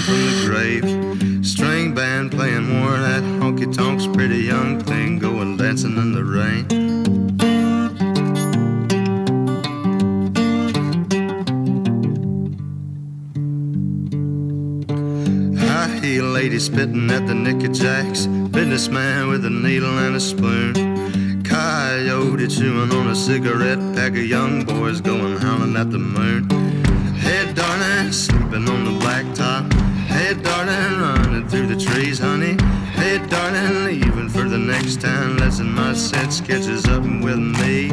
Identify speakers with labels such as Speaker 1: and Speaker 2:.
Speaker 1: from the grave. String band playing more of that honky-tonks, pretty young thing going dancing in the rain. High-heel lady spitting at the Nicky Jacks, businessman with a needle and a spoon, coyote chewing on a cigarette, pack of young boys going howling at the moon. Hey darling, sleeping on the blacktop. Hey darling, running through the trees, honey. Hey darling, leaving for the next town. Let's in my set sketches up with me.